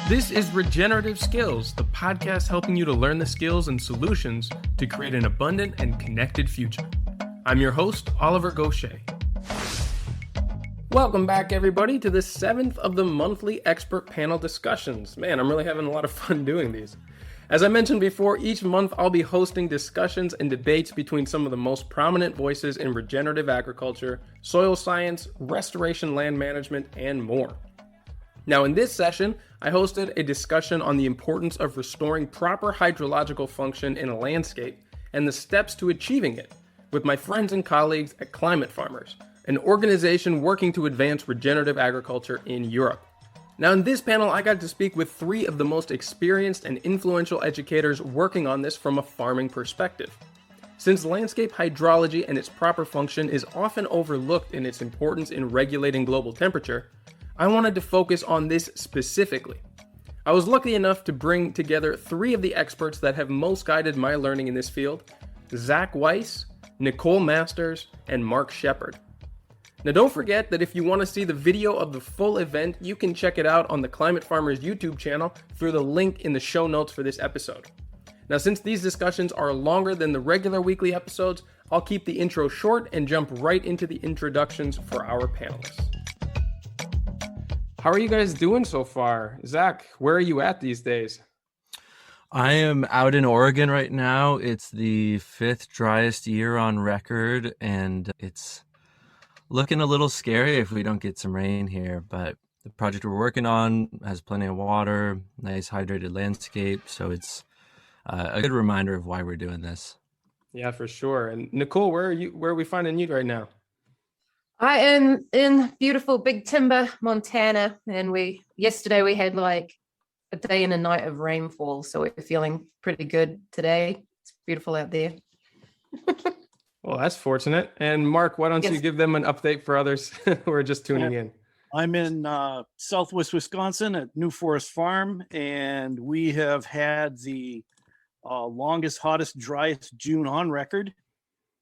This is Regenerative Skills, the podcast helping you to learn the skills and solutions to create an abundant and connected future. I'm your host, Oliver Gaucher. Welcome back, everybody, to the 7th of the monthly expert panel discussions. Man, I'm really having a lot of fun doing these. As I mentioned before, each month I'll be hosting discussions and debates between some of the most prominent voices in regenerative agriculture, soil science, restoration land management, and more. Now, in this session, I hosted a discussion on the importance of restoring proper hydrological function in a landscape and the steps to achieving it with my friends and colleagues at Climate Farmers, an organization working to advance regenerative agriculture in Europe. Now, in this panel, I got to speak with 3 of the most experienced and influential educators working on this from a farming perspective. Since landscape hydrology and its proper function is often overlooked in its importance in regulating global temperature, I wanted to focus on this specifically. I was lucky enough to bring together 3 of the experts that have most guided my learning in this field: Zach Weiss, Nicole Masters, and Mark Shepard. Now, don't forget that if you want to see the video of the full event, you can check it out on the Climate Farmers YouTube channel through the link in the show notes for this episode. Now, since these discussions are longer than the regular weekly episodes, I'll keep the intro short and jump right into the introductions for our panelists. How are you guys doing so far? Zach, where are you at these days? I am out in Oregon right now. It's the 5th driest year on record, and it's looking a little scary if we don't get some rain here. But the project we're working on has plenty of water, nice hydrated landscape, so it's a good reminder of why we're doing this. Yeah, for sure. And Nicole, where are we finding you right now? I am in beautiful Big Timber, Montana, and yesterday we had like a day and a night of rainfall, so we're feeling pretty good today. It's beautiful out there. Well, that's fortunate. And Mark, why don't you give them an update for others who are just tuning in? I'm in southwest Wisconsin at New Forest Farm, and we have had the longest, hottest, driest June on record.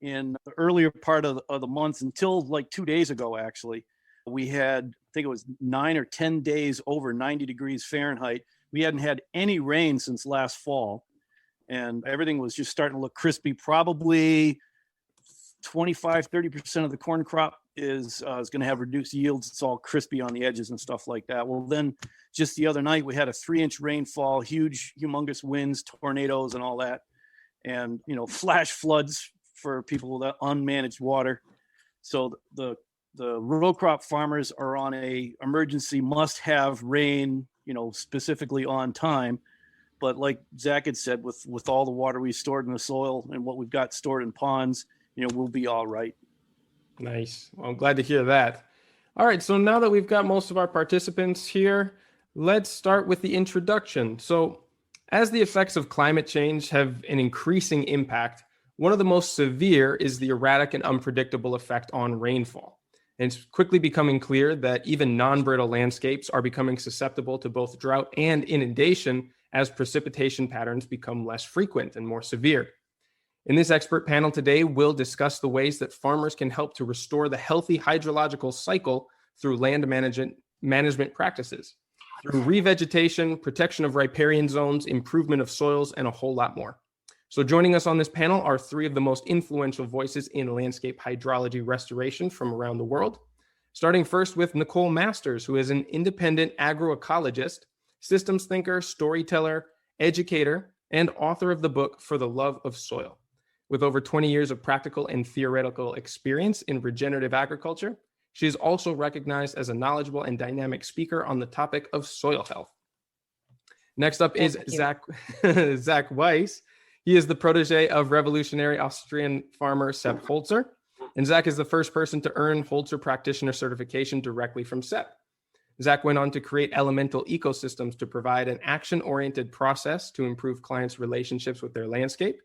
In the earlier part of the month, until like 2 days ago, actually, we had, I think it was 9 or 10 days over 90 degrees Fahrenheit. We hadn't had any rain since last fall, and everything was just starting to look crispy. Probably 25-30% of the corn crop is going to have reduced yields. It's all crispy on the edges and stuff like that. Well, then just the other night, we had a 3-inch rainfall, humongous winds, tornadoes, and all that, and flash floods for people with unmanaged water. So the row crop farmers are on a emergency must-have rain, specifically on time. But like Zach had said, with all the water we stored in the soil and what we've got stored in ponds, we'll be all right. Nice. Well, I'm glad to hear that. All right, so now that we've got most of our participants here, let's start with the introduction. So as the effects of climate change have an increasing impact, one of the most severe is the erratic and unpredictable effect on rainfall. And it's quickly becoming clear that even non-brittle landscapes are becoming susceptible to both drought and inundation as precipitation patterns become less frequent and more severe. In this expert panel today, we'll discuss the ways that farmers can help to restore the healthy hydrological cycle through land management practices, through revegetation, protection of riparian zones, improvement of soils, and a whole lot more. So joining us on this panel are 3 of the most influential voices in landscape hydrology restoration from around the world. Starting first with Nicole Masters, who is an independent agroecologist, systems thinker, storyteller, educator, and author of the book For the Love of Soil. With over 20 years of practical and theoretical experience in regenerative agriculture, she is also recognized as a knowledgeable and dynamic speaker on the topic of soil health. Next up is Zach Weiss. He is the protégé of revolutionary Austrian farmer Sepp Holzer, and Zach is the first person to earn Holzer Practitioner certification directly from Sepp. Zach went on to create elemental ecosystems to provide an action-oriented process to improve clients' relationships with their landscape.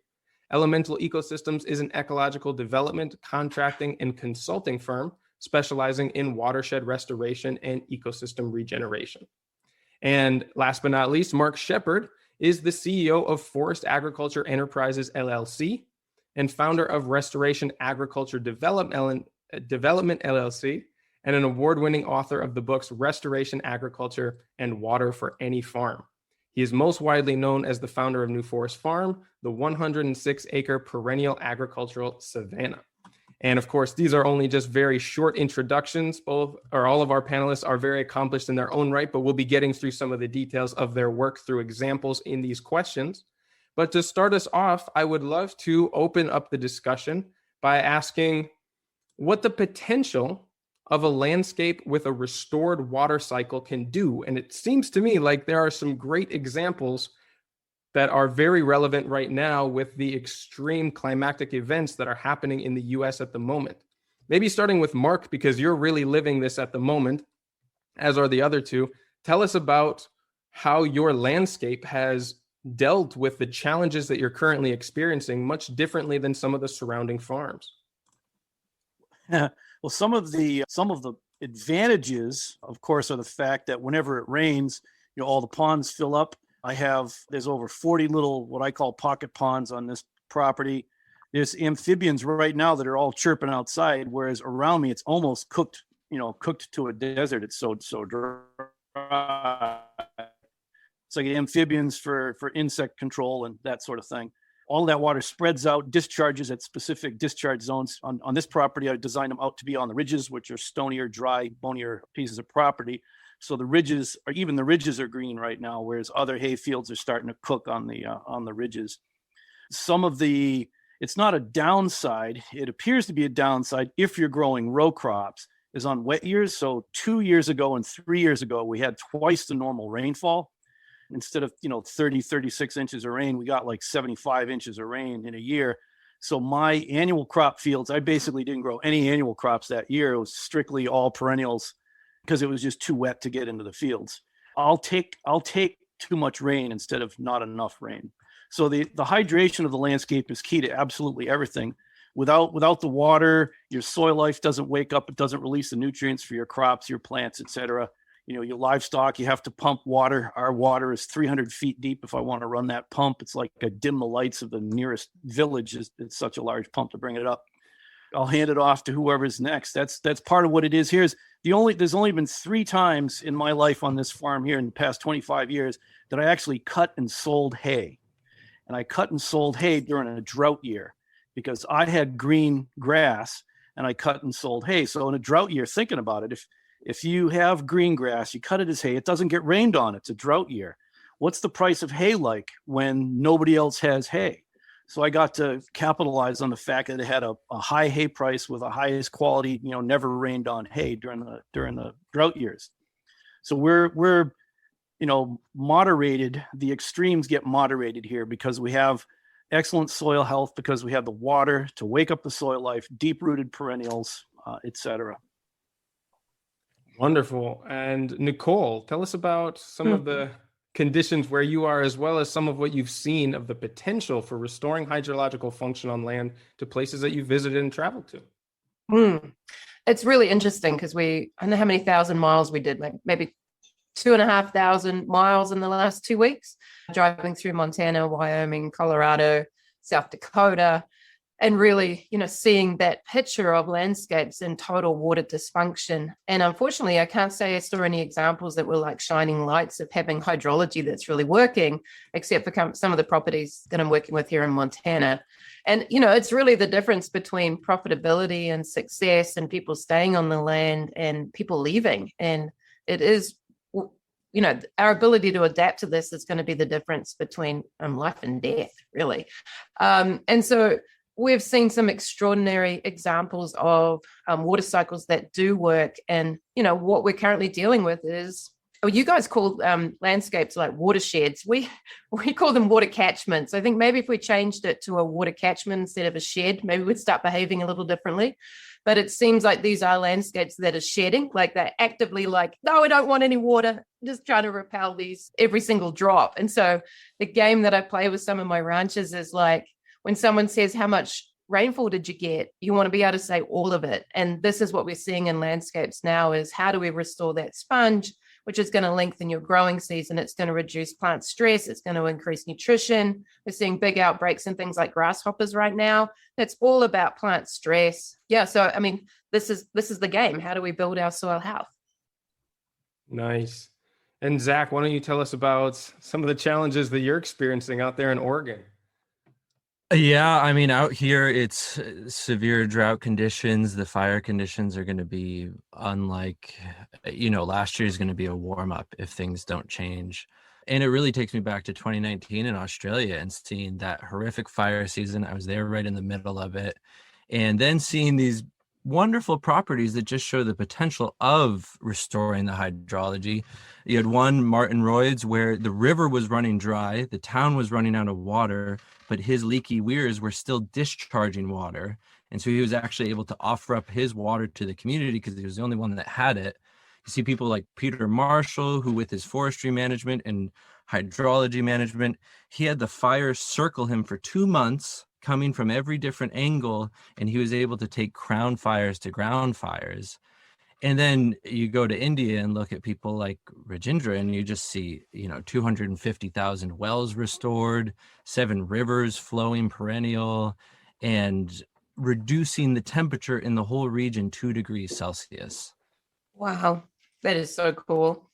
Elemental Ecosystems is an ecological development, contracting, and consulting firm specializing in watershed restoration and ecosystem regeneration. And last but not least, Mark Shepard is the CEO of Forest Agriculture Enterprises, LLC, and founder of Restoration Agriculture Development, LLC, and an award-winning author of the books Restoration, Agriculture, and Water for Any Farm. He is most widely known as the founder of New Forest Farm, the 106-acre perennial agricultural savanna. And of course, these are only just very short introductions. All of our panelists are very accomplished in their own right, but we'll be getting through some of the details of their work through examples in these questions. But to start us off, I would love to open up the discussion by asking what the potential of a landscape with a restored water cycle can do. And it seems to me like there are some great examples that are very relevant right now with the extreme climatic events that are happening in the US at the moment. Maybe starting with Mark, because you're really living this at the moment, as are the other two. Tell us about how your landscape has dealt with the challenges that you're currently experiencing much differently than some of the surrounding farms. Well, some of the advantages, of course, are the fact that whenever it rains, all the ponds fill up. There's over 40 little, what I call pocket ponds on this property. There's amphibians right now that are all chirping outside, whereas around me, it's almost cooked to a desert. It's so dry. It's like amphibians for insect control and that sort of thing. All that water spreads out, discharges at specific discharge zones. On this property, I designed them out to be on the ridges, which are stonier, dry, bonier pieces of property. So the ridges are green right now, whereas other hay fields are starting to cook on the ridges. It's not a downside. It appears to be a downside if you're growing row crops, is on wet years. So 2 years ago and 3 years ago, we had twice the normal rainfall. Instead of 30, 36 inches of rain, we got like 75 inches of rain in a year. So my annual crop fields, I basically didn't grow any annual crops that year. It was strictly all perennials because it was just too wet to get into the fields. I'll take too much rain instead of not enough rain. So the hydration of the landscape is key to absolutely everything. Without the water, your soil life doesn't wake up. It doesn't release the nutrients for your crops, your plants, etc. Your livestock, you have to pump water. Our water is 300 feet deep. If I want to run that pump, it's like a dim the lights of the nearest village. It's such a large pump to bring it up. I'll hand it off to whoever's next. That's part of what it is. There's only been 3 times in my life on this farm here in the past 25 years that I actually cut and sold hay. And I cut and sold hay during a drought year because I had green grass and I cut and sold hay. So in a drought year, thinking about it, if you have green grass, you cut it as hay, it doesn't get rained on. It's a drought year. What's the price of hay like when nobody else has hay? So I got to capitalize on the fact that it had a high hay price with a highest quality, never rained on hay during the drought years. So we're moderated. The extremes get moderated here because we have excellent soil health, because we have the water to wake up the soil life, deep-rooted perennials, etc. Wonderful. And Nicole, tell us about some of the conditions where you are, as well as some of what you've seen of the potential for restoring hydrological function on land to places that you visited and traveled to. It's really interesting because I don't know how many thousand miles we did, maybe 2,500 miles in the last 2 weeks, driving through Montana, Wyoming, Colorado, South Dakota, and really, seeing that picture of landscapes in total water dysfunction. And unfortunately, I can't say I saw any examples that were like shining lights of having hydrology that's really working, except for some of the properties that I'm working with here in Montana. And, it's really the difference between profitability and success and people staying on the land and people leaving. And it is, our ability to adapt to this is going to be the difference between life and death, really. And so we've seen some extraordinary examples of water cycles that do work. And, what we're currently dealing with is, you guys call landscapes like watersheds. We call them water catchments. I think maybe if we changed it to a water catchment instead of a shed, maybe we'd start behaving a little differently. But it seems like these are landscapes that are shedding, like they're actively like, no, I don't want any water, just trying to repel these every single drop. And so the game that I play with some of my ranchers is like, when someone says, how much rainfall did you get? You want to be able to say all of it. And this is what we're seeing in landscapes now is how do we restore that sponge, which is going to lengthen your growing season. It's going to reduce plant stress. It's going to increase nutrition. We're seeing big outbreaks in things like grasshoppers right now. It's all about plant stress. Yeah. So, I mean, this is the game. How do we build our soil health? Nice. And Zach, why don't you tell us about some of the challenges that you're experiencing out there in Oregon? Yeah, I mean, out here it's severe drought conditions. The fire conditions are going to be unlike, last year is going to be a warm up if things don't change. And it really takes me back to 2019 in Australia and seeing that horrific fire season. I was there right in the middle of it. And then seeing these wonderful properties that just show the potential of restoring the hydrology. You had one, Martin Royds, where the river was running dry, the town was running out of water, but his leaky weirs were still discharging water. And so he was actually able to offer up his water to the community because he was the only one that had it. You see people like Peter Marshall, who with his forestry management and hydrology management, he had the fire circle him for 2 months, coming from every different angle, and he was able to take crown fires to ground fires. And then you go to India and look at people like Regenerative, and you just see, 250,000 wells restored, 7 rivers flowing perennial, and reducing the temperature in the whole region 2 degrees Celsius. Wow, that is so cool.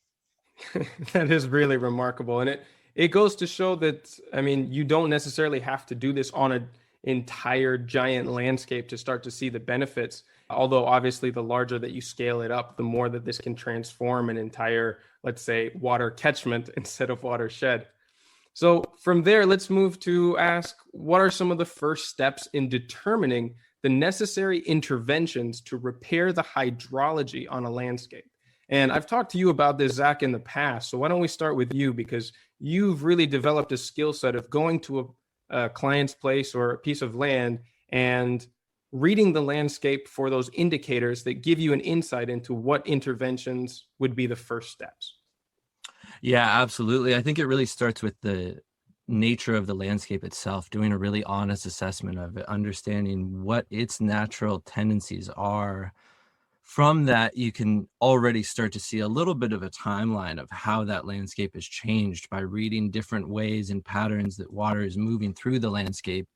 That is really remarkable. And it goes to show that, I mean, you don't necessarily have to do this on an entire giant landscape to start to see the benefits. Although obviously the larger that you scale it up, the more that this can transform an entire, let's say, water catchment instead of watershed. So from there, let's move to ask, what are some of the first steps in determining the necessary interventions to repair the hydrology on a landscape? And I've talked to you about this, Zach, in the past. So why don't we start with you, because you've really developed a skill set of going to a client's place or a piece of land and reading the landscape for those indicators that give you an insight into what interventions would be the first steps. Yeah, absolutely. I think it really starts with the nature of the landscape itself, doing a really honest assessment of it, understanding what its natural tendencies are. From that, you can already start to see a little bit of a timeline of how that landscape has changed by reading different ways and patterns that water is moving through the landscape.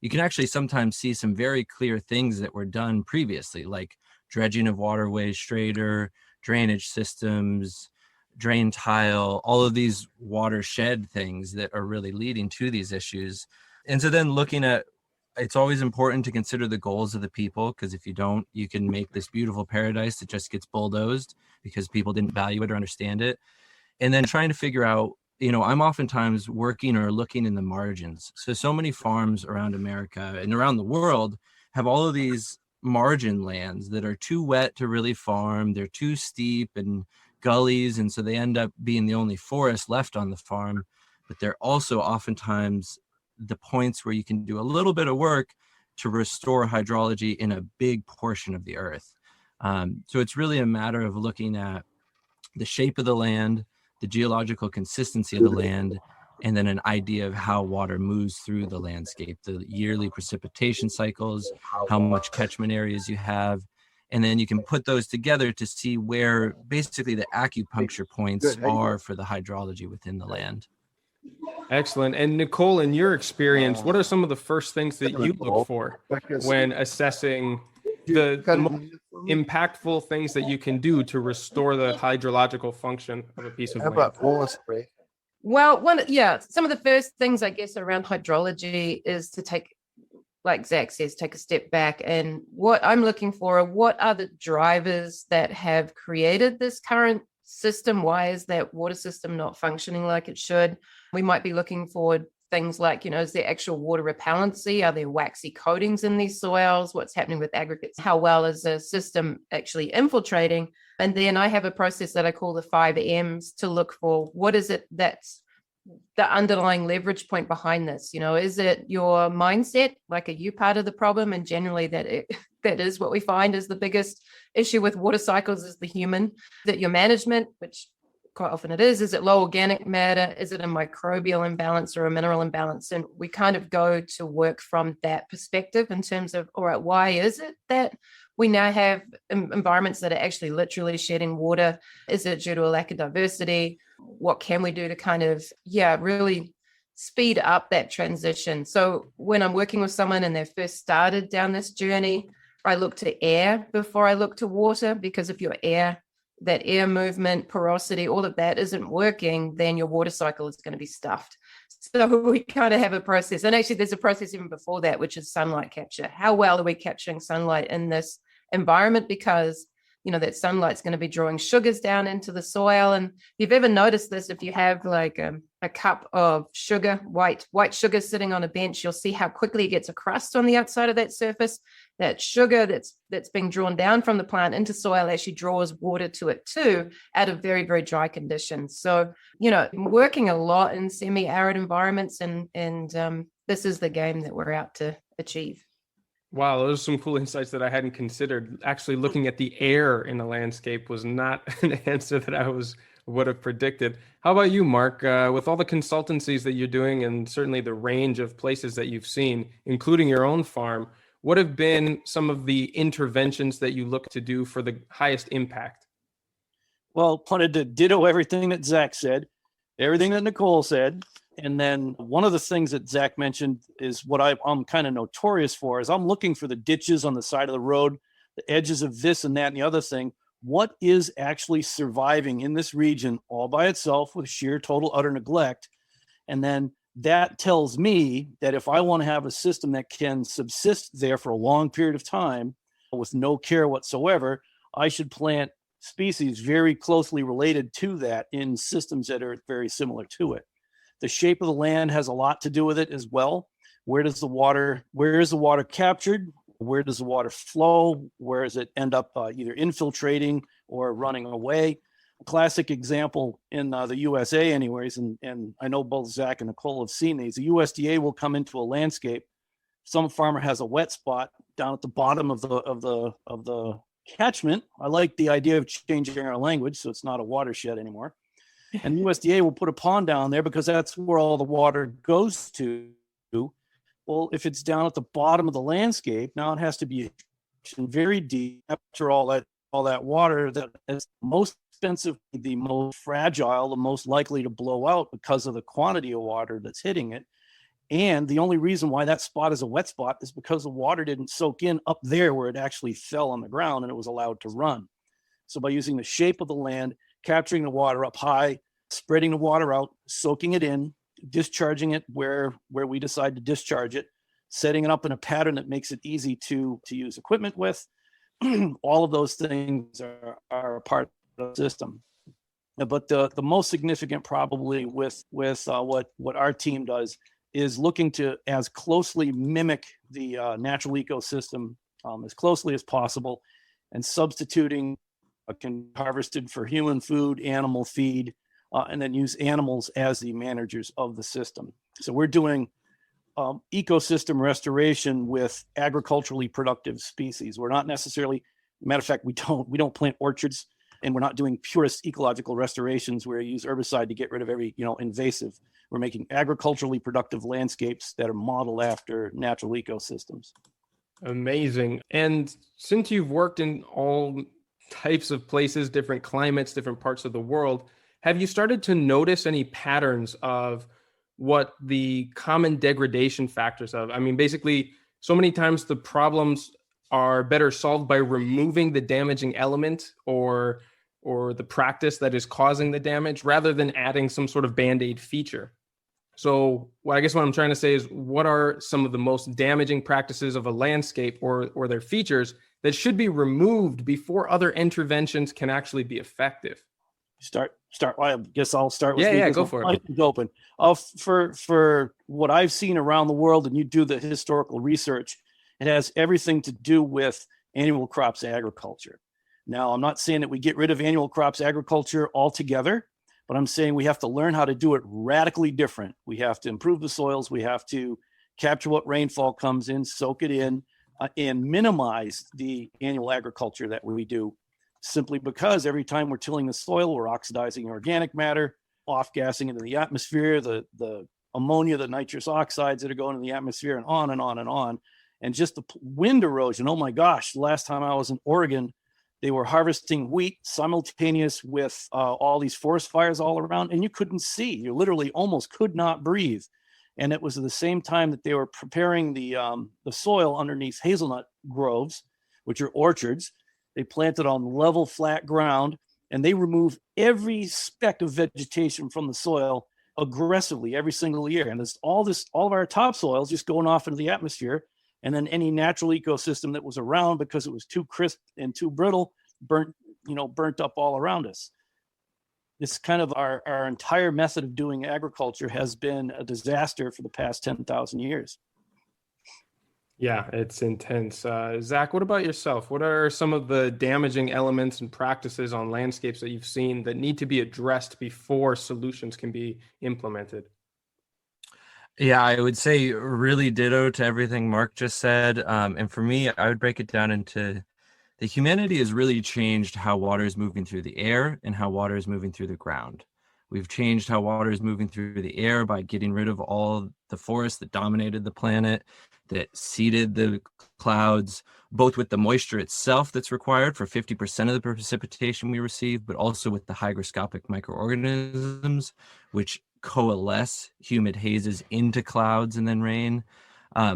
You can actually sometimes see some very clear things that were done previously, like dredging of waterways straighter, drainage systems, drain tile, all of these watershed things that are really leading to these issues. And so then looking at, it's always important to consider the goals of the people, because if you don't, you can make this beautiful paradise that just gets bulldozed because people didn't value it or understand it. And then trying to figure out, I'm oftentimes working or looking in the margins. So many farms around America and around the world have all of these margin lands that are too wet to really farm. They're too steep and gullies. And so they end up being the only forest left on the farm. But they're also oftentimes the points where you can do a little bit of work to restore hydrology in a big portion of the earth. So it's really a matter of looking at the shape of the land, the geological consistency of the land, and then an idea of how water moves through the landscape, the yearly precipitation cycles, how much catchment areas you have. And then you can put those together to see where basically the acupuncture points are for the hydrology within the land. Excellent. And Nicole, in your experience, what are some of the first things that you look for when assessing the most impactful things that you can do to restore the hydrological function of a piece of land? Well, some of the first things, I guess, around hydrology is to take, like Zach says, take a step back. And what I'm looking for are what are the drivers that have created this current system? Why is that water system not functioning like it should? We might be looking for things like, is there actual water repellency? Are there waxy coatings in these soils? What's happening with aggregates? How well is the system actually infiltrating? And then I have a process that I call the 5 M's to look for what is it that's the underlying leverage point behind this. Is it your mindset? Like, are you part of the problem? And generally that is what we find is the biggest issue with water cycles is the human. Is it your management, which quite often it is? Is it low organic matter? Is it a microbial imbalance or a mineral imbalance? And we kind of go to work from that perspective in terms of, all right, why is it that we now have environments that are actually literally shedding water. Is it due to a lack of diversity? What can we do to kind of, really speed up that transition? So when I'm working with someone and they've first started down this journey, I look to air before I look to water, because if your air, that air movement, porosity, all of that isn't working, then your water cycle is going to be stuffed. So we kind of have a process. And actually there's a process even before that, which is sunlight capture. How well are we capturing sunlight in this environment? Because that sunlight's going to be drawing sugars down into the soil. And if you've ever noticed this, if you have like a cup of sugar, white sugar sitting on a bench, you'll see how quickly it gets a crust on the outside of that surface. That sugar that's being drawn down from the plant into soil actually draws water to it too, out of very, very dry conditions. So, working a lot in semi-arid environments, and this is the game that we're out to achieve. Wow, those are some cool insights that I hadn't considered. Actually, looking at the air in the landscape was not an answer that I would have predicted. How about you, Mark? With all the consultancies that you're doing, and certainly the range of places that you've seen, including your own farm, what have been some of the interventions that you look to do for the highest impact? Well, wanted to ditto everything that Zach said, everything that Nicole said. And then one of the things that Zach mentioned is what I'm kind of notorious for, is I'm looking for the ditches on the side of the road, the edges of this and that and the other thing. What is actually surviving in this region all by itself with sheer total utter neglect? And then that tells me that if I want to have a system that can subsist there for a long period of time with no care whatsoever, I should plant species very closely related to that in systems that are very similar to it. The shape of the land has a lot to do with it as well. Where is the water captured? Where does the water flow? Where does it end up either infiltrating or running away? A classic example in the USA anyways, and I know both Zach and Nicole have seen these. The USDA will come into a landscape. Some farmer has a wet spot down at the bottom of the catchment. I like the idea of changing our language so it's not a watershed anymore. And the USDA will put a pond down there because that's where all the water goes to. Well, if it's down at the bottom of the landscape, now it has to be very deep after all that water that is most expensive, the most fragile, the most likely to blow out because of the quantity of water that's hitting it. And the only reason why that spot is a wet spot is because the water didn't soak in up there where it actually fell on the ground and it was allowed to run. So by using the shape of the land, capturing the water up high, spreading the water out, soaking it in, discharging it where we decide to discharge it, setting it up in a pattern that makes it easy to use equipment with. All of those things are a part of the system. But the most significant probably with what our team does is looking to as closely mimic the natural ecosystem as closely as possible, and substituting can be harvested for human food, animal feed, and then use animals as the managers of the system. So we're doing ecosystem restoration with agriculturally productive species. We're not necessarily, matter of fact, we don't plant orchards, and we're not doing purist ecological restorations where you use herbicide to get rid of every invasive. We're making agriculturally productive landscapes that are modeled after natural ecosystems. Amazing. And since you've worked in all types of places, different climates, different parts of the world, have you started to notice any patterns of what the common degradation factors of? I mean, basically, so many times the problems are better solved by removing the damaging element or the practice that is causing the damage rather than adding some sort of Band-Aid feature. So I guess what I'm trying to say is, what are some of the most damaging practices of a landscape or their features that should be removed before other interventions can actually be effective? Start. I guess I'll start with yeah. Go for it. Open. For what I've seen around the world, and you do the historical research, it has everything to do with annual crops agriculture. Now, I'm not saying that we get rid of annual crops agriculture altogether, but I'm saying we have to learn how to do it radically different. We have to improve the soils. We have to capture what rainfall comes in, soak it in, and minimize the annual agriculture that we do, simply because every time we're tilling the soil, we're oxidizing organic matter, off-gassing into the atmosphere, the ammonia, the nitrous oxides that are going in the atmosphere, and on and on and on. And just the wind erosion. Oh my gosh, last time I was in Oregon, they were harvesting wheat simultaneous with all these forest fires all around, and you couldn't see. You literally almost could not breathe. And it was at the same time that they were preparing the soil underneath hazelnut groves, which are orchards. They planted on level, flat ground, and they remove every speck of vegetation from the soil aggressively every single year. And there's all of our topsoils just going off into the atmosphere. And then any natural ecosystem that was around, because it was too crisp and too brittle, burnt up all around us. This kind of our entire method of doing agriculture has been a disaster for the past 10,000 years. Yeah, it's intense. Zach, what about yourself? What are some of the damaging elements and practices on landscapes that you've seen that need to be addressed before solutions can be implemented? Yeah, I would say really ditto to everything Mark just said. And for me, I would break it down into the humanity has really changed how water is moving through the air and how water is moving through the ground. We've changed how water is moving through the air by getting rid of all the forests that dominated the planet, that seeded the clouds, both with the moisture itself that's required for 50% of the precipitation we receive, but also with the hygroscopic microorganisms, which coalesce humid hazes into clouds and then rain,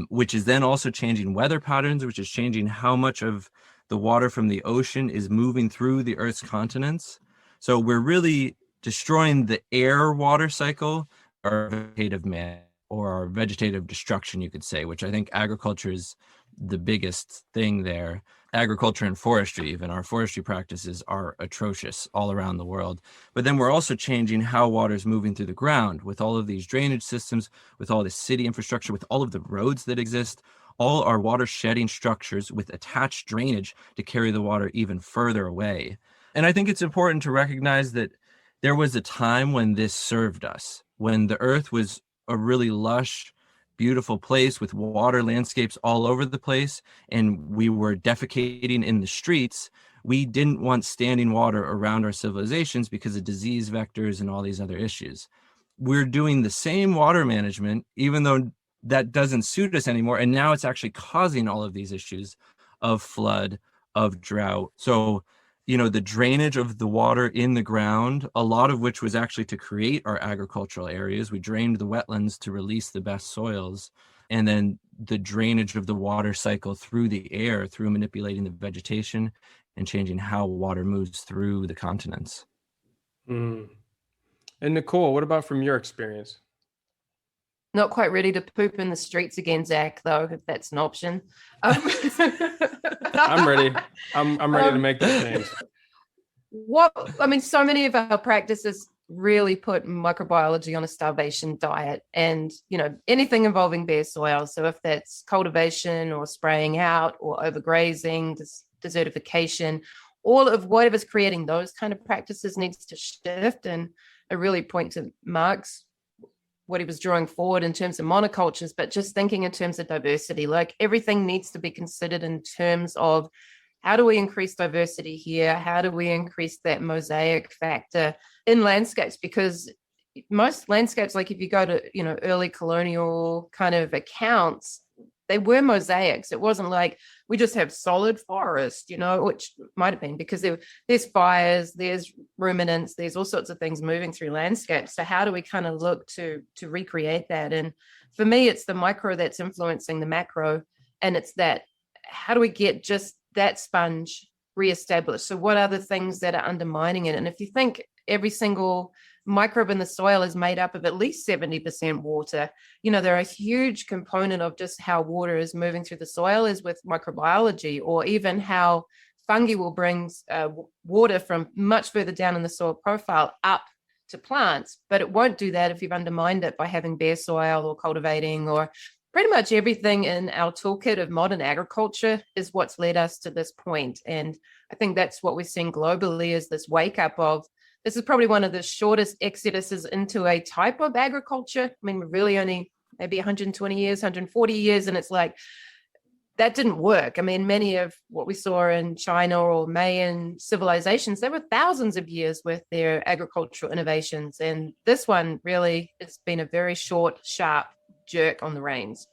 which is then also changing weather patterns, which is changing how much of the water from the ocean is moving through the Earth's continents. So we're really destroying the air water cycle, our vegetative man, or our vegetative destruction, you could say, which I think agriculture is the biggest thing there. Agriculture and forestry, even our forestry practices are atrocious all around the world. But then we're also changing how water is moving through the ground with all of these drainage systems, with all the city infrastructure, with all of the roads that exist, all our water shedding structures with attached drainage to carry the water even further away. And I think it's important to recognize that there was a time when this served us, when the earth was a really lush, beautiful place with water landscapes all over the place, and we were defecating in the streets. We didn't want standing water around our civilizations because of disease vectors and all these other issues. We're doing the same water management, even though that doesn't suit us anymore. And now it's actually causing all of these issues of flood, of drought. So, the drainage of the water in the ground, a lot of which was actually to create our agricultural areas. We drained the wetlands to release the best soils. And then the drainage of the water cycle through the air, through manipulating the vegetation and changing how water moves through the continents. Mm. And Nicole, what about from your experience? Not quite ready to poop in the streets again, Zach, though, if that's an option. I'm ready. I'm ready to make that change. So many of our practices really put microbiology on a starvation diet, and anything involving bare soil. So if that's cultivation or spraying out or overgrazing, desertification, all of whatever's creating those kind of practices needs to shift. And I really point to Mark's what he was drawing forward in terms of monocultures, but just thinking in terms of diversity, like everything needs to be considered in terms of how do we increase diversity here? How do we increase that mosaic factor in landscapes? Because most landscapes, like if you go to, early colonial kind of accounts, they were mosaics. It wasn't like we just have solid forest, which might have been because there's fires, there's ruminants, there's all sorts of things moving through landscapes. So how do we kind of look to recreate that? And for me, it's the micro that's influencing the macro. And it's that, how do we get just that sponge reestablished? So what are the things that are undermining it? And if you think every single microbe in the soil is made up of at least 70% water. They're a huge component of just how water is moving through the soil is with microbiology, or even how fungi will bring water from much further down in the soil profile up to plants. But it won't do that if you've undermined it by having bare soil or cultivating, or pretty much everything in our toolkit of modern agriculture is what's led us to this point. And I think that's what we're seeing globally is this wake up of, this is probably one of the shortest exoduses into a type of agriculture. I mean, we're really only maybe 120 years, 140 years, and it's like, that didn't work. I mean, many of what we saw in China or Mayan civilizations, they were thousands of years with their agricultural innovations. And this one really has been a very short, sharp jerk on the reins.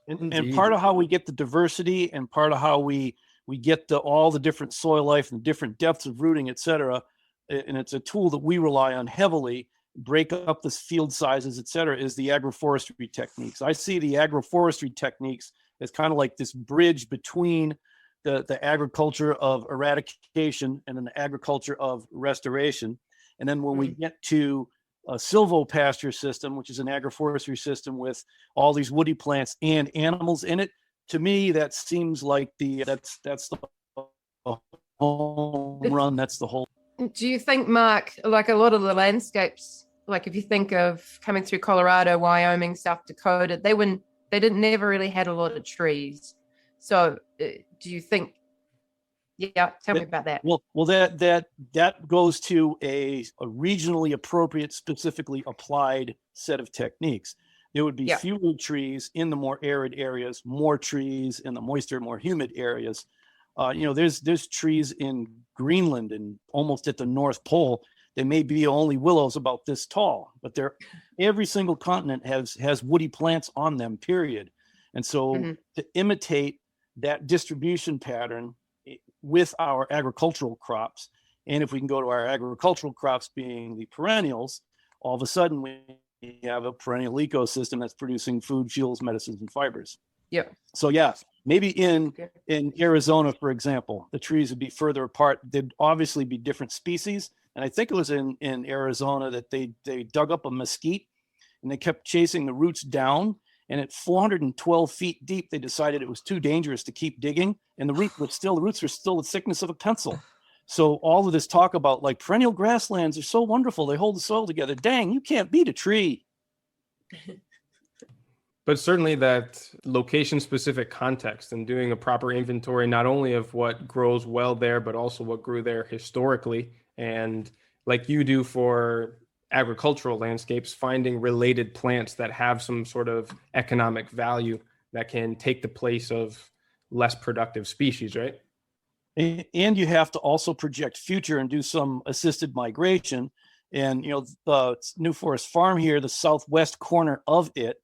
And Indeed. part of how we get the diversity and part of how we get all the different soil life and different depths of rooting, et cetera, and it's a tool that we rely on heavily, break up the field sizes, et cetera, is the agroforestry techniques. I see the agroforestry techniques as kind of like this bridge between the agriculture of eradication and then the agriculture of restoration. And then when we get to a silvopasture system, which is an agroforestry system with all these woody plants and animals in it, to me, that seems like that's the home run. That's the whole. Do you think, Mark, like a lot of the landscapes, like if you think of coming through Colorado, Wyoming, South Dakota, they never really had a lot of trees. So do you think, tell me about that. Well, that goes to a regionally appropriate, specifically applied set of techniques. There would be fewer trees in the more arid areas, more trees in the moister, more humid areas. There's trees in Greenland and almost at the North Pole. They may be only willows about this tall, but every single continent has woody plants on them, period. And so to imitate that distribution pattern with our agricultural crops, and if we can go to our agricultural crops being the perennials, all of a sudden we have a perennial ecosystem that's producing food, fuels, medicines, and fibers. Yeah. So maybe in Arizona, for example, the trees would be further apart. There'd obviously be different species. And I think it was in Arizona that they dug up a mesquite and they kept chasing the roots down. And at 412 feet deep, they decided it was too dangerous to keep digging. And the roots were still the thickness of a pencil. So all of this talk about like perennial grasslands are so wonderful. They hold the soil together. Dang, you can't beat a tree. But certainly that location-specific context and doing a proper inventory, not only of what grows well there, but also what grew there historically. And like you do for agricultural landscapes, finding related plants that have some sort of economic value that can take the place of less productive species, right? And you have to also project future and do some assisted migration. And, the New Forest Farm here, the southwest corner of it,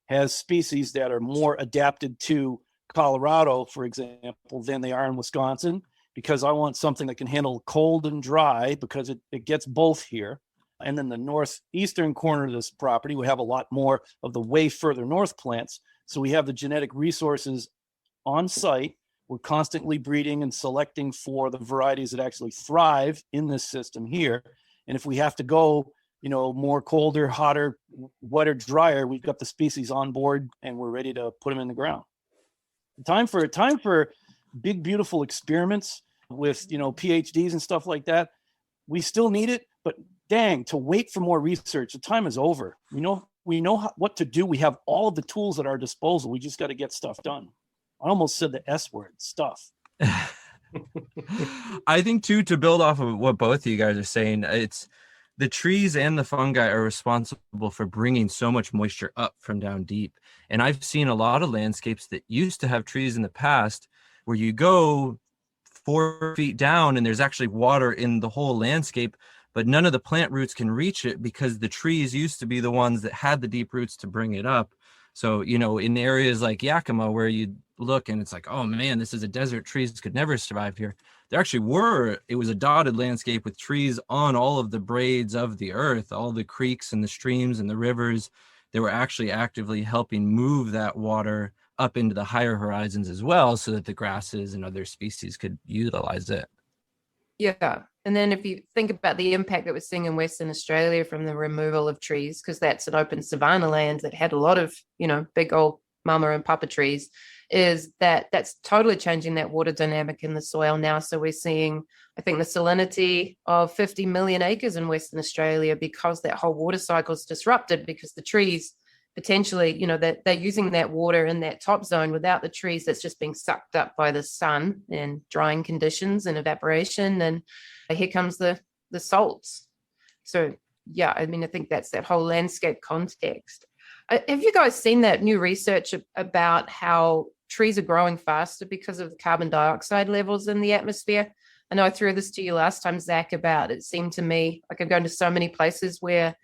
has species that are more adapted to Colorado, for example, than they are in Wisconsin, because I want something that can handle cold and dry because it gets both here. And then the northeastern corner of this property, we have a lot more of the way further north plants. So we have the genetic resources on site. We're constantly breeding and selecting for the varieties that actually thrive in this system here. And if we have to go, more colder, hotter, wetter, drier, we've got the species on board and we're ready to put them in the ground. Time for big, beautiful experiments with, PhDs and stuff like that. We still need it, but dang, to wait for more research, the time is over. We know what to do. We have all of the tools at our disposal. We just got to get stuff done. I almost said the S word, stuff. I think too, to build off of what both of you guys are saying, it's the trees and the fungi are responsible for bringing so much moisture up from down deep. And I've seen a lot of landscapes that used to have trees in the past where you go 4 feet down and there's actually water in the whole landscape, but none of the plant roots can reach it because the trees used to be the ones that had the deep roots to bring it up. So, in areas like Yakima where you look and it's like, oh man, this is a desert, trees could never survive here. There actually it was a dotted landscape with trees on all of the braids of the earth, all the creeks and the streams and the rivers. They were actually actively helping move that water up into the higher horizons as well, so that the grasses and other species could utilize it. Yeah. And then if you think about the impact that we're seeing in Western Australia from the removal of trees, because that's an open savanna land that had a lot of, big old mama and papa trees, that's totally changing that water dynamic in the soil now. So we're seeing, I think, the salinity of 50 million acres in Western Australia because that whole water cycle is disrupted because the trees potentially, that they're using that water in that top zone. Without the trees, that's just being sucked up by the sun and drying conditions and evaporation. And here comes the salts. So, I think that's that whole landscape context. Have you guys seen that new research about how trees are growing faster because of the carbon dioxide levels in the atmosphere? I know I threw this to you last time, Zach, about it seemed to me like I'm going to so many places where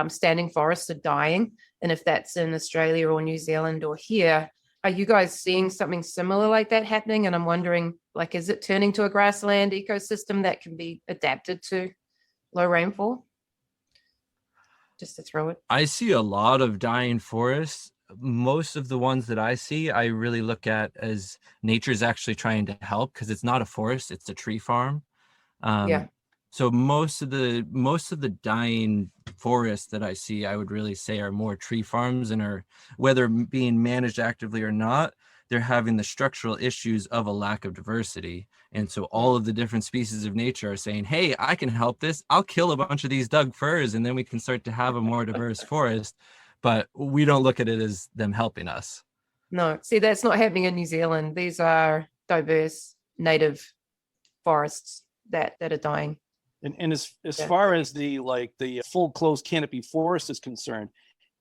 standing forests are dying. And if that's in Australia or New Zealand or here, Are you guys seeing something similar like that happening? And I'm wondering, like, is it turning to a grassland ecosystem that can be adapted to low rainfall? Just to throw it. I see a lot of dying forests. Most of the ones that I see, I really look at as nature's actually trying to help, because it's not a forest, it's a tree farm. Yeah. So most of the dying forests that I see, I would really say are more tree farms, and are, whether being managed actively or not, they're having the structural issues of a lack of diversity. And so all of the different species of nature are saying, hey, I can help this. I'll kill a bunch of these Doug firs, and then we can start to have a more diverse forest. But we don't look at it as them helping us. No, see, that's not happening in New Zealand. These are diverse native forests that are dying. And as Yeah. far as the full closed canopy forest is concerned,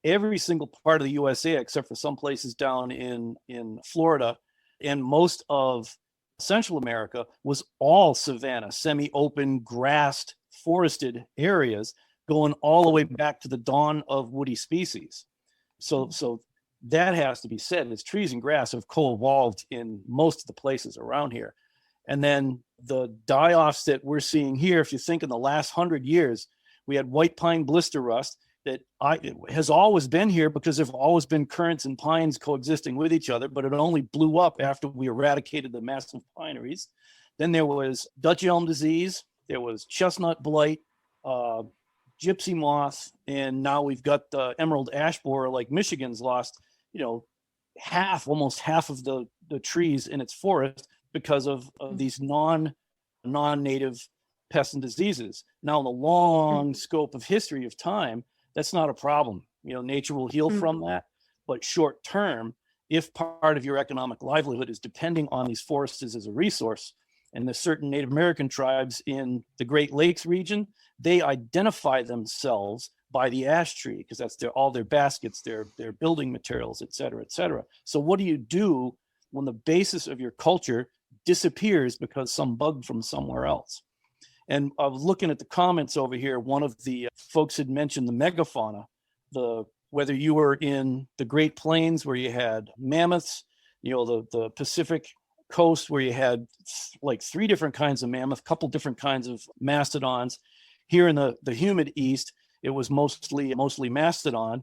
every single part of the USA, except for some places down in Florida and most of Central America, was all savanna, semi-open, grassed, forested areas, going all the way back to the dawn of woody species. So that has to be said. As trees and grass have co-evolved in most of the places around here. And then the die-offs that we're seeing here, if you think in the last 100 years, we had white pine blister rust that has always been here because there've always been currants and pines coexisting with each other, but it only blew up after we eradicated the massive pineries. Then there was Dutch elm disease, there was chestnut blight, gypsy moth, and now we've got the emerald ash borer. Like Michigan's lost, almost half of the trees in its forest because of these non-native pests and diseases. Now, in the long scope of history of time, that's not a problem. Nature will heal from that. But short term, if part of your economic livelihood is depending on these forests as a resource, and there's certain Native American tribes in the Great Lakes region, they identify themselves by the ash tree because that's all their baskets, their building materials, et cetera, et cetera. So what do you do when the basis of your culture disappears because some bug from somewhere else? And I was looking at the comments over here. One of the folks had mentioned the megafauna, whether you were in the Great Plains where you had mammoths, the Pacific coast where you had like 3 different kinds of mammoth, couple different kinds of mastodons. Here in the humid East, it was mostly mastodon.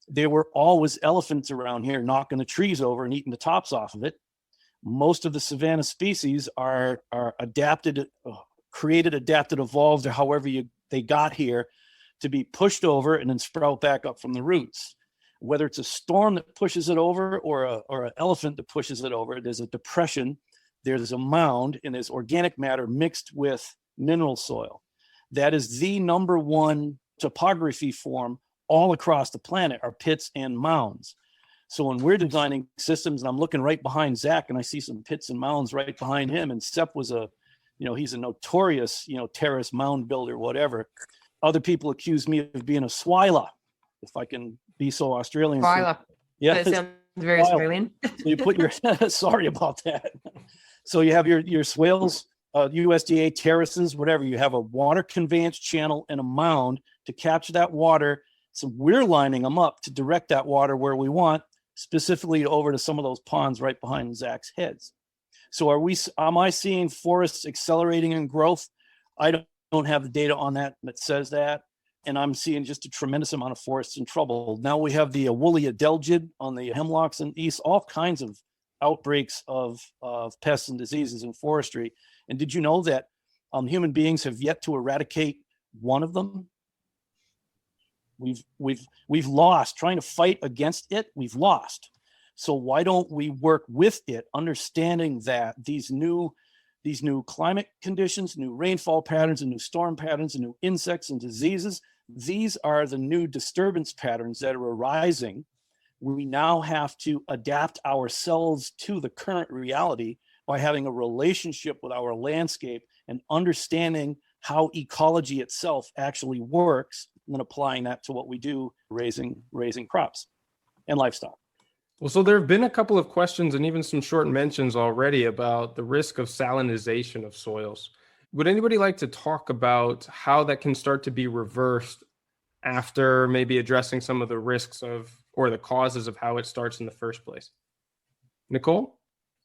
There were always elephants around here knocking the trees over and eating the tops off of it. Most of the savanna species are adapted, created, adapted, evolved, or however they got here, to be pushed over and then sprout back up from the roots. Whether it's a storm that pushes it over or an elephant that pushes it over, there's a depression, there's a mound, and there's organic matter mixed with mineral soil. That is the number one topography form all across the planet, are pits and mounds. So when we're designing systems, and I'm looking right behind Zach, and I see some pits and mounds right behind him, and Sepp was he's a notorious, terrace mound builder, whatever. Other people accuse me of being a swiler, if I can be so Australian. Twyla. Yeah, That sounds very Australian. So you put your sorry about that. So you have your swales, USDA terraces, whatever. You have a water conveyance channel and a mound to capture that water. So we're lining them up to direct that water where we want, specifically over to some of those ponds right behind Zach's heads. So am I seeing forests accelerating in growth? I don't have the data on that says that. And I'm seeing just a tremendous amount of forests in trouble. Now we have the woolly adelgid on the hemlocks in the east, all kinds of outbreaks of pests and diseases in forestry. And did you know that human beings have yet to eradicate one of them? We've lost trying to fight against it. We've lost. So why don't we work with it, understanding that these new climate conditions, new rainfall patterns, and new storm patterns, and new insects and diseases, these are the new disturbance patterns that are arising. We now have to adapt ourselves to the current reality by having a relationship with our landscape and understanding how ecology itself actually works, and then applying that to what we do, raising crops and livestock. Well, so there have been a couple of questions and even some short mentions already about the risk of salinization of soils. Would anybody like to talk about how that can start to be reversed after maybe addressing some of the risks of or the causes of how it starts in the first place? Nicole?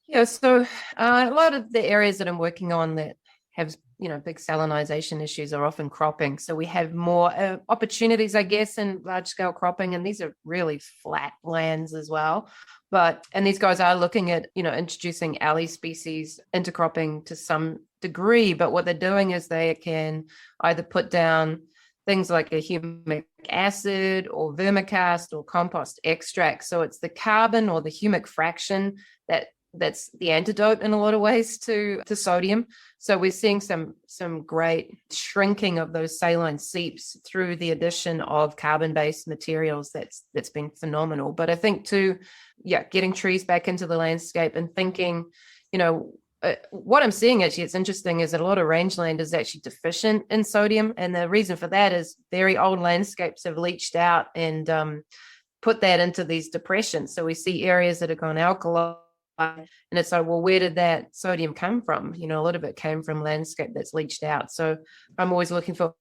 Yeah, so a lot of the areas that I'm working on that have, big salinization issues are often cropping. So we have more opportunities, I guess, in large scale cropping. And these are really flat lands as well. And these guys are looking at, introducing algae species into cropping to some degree. But what they're doing is they can either put down things like a humic acid or vermicast or compost extract. So it's the carbon or the humic fraction that's the antidote in a lot of ways to sodium. So we're seeing some great shrinking of those saline seeps through the addition of carbon-based materials. That's been phenomenal. But I think too, getting trees back into the landscape and thinking, what I'm seeing actually, it's interesting, is that a lot of rangeland is actually deficient in sodium. And the reason for that is very old landscapes have leached out and put that into these depressions. So we see areas that have gone alkaline. And it's like, well, where did that sodium come from? A lot of it came from landscape that's leached out. So I'm always looking for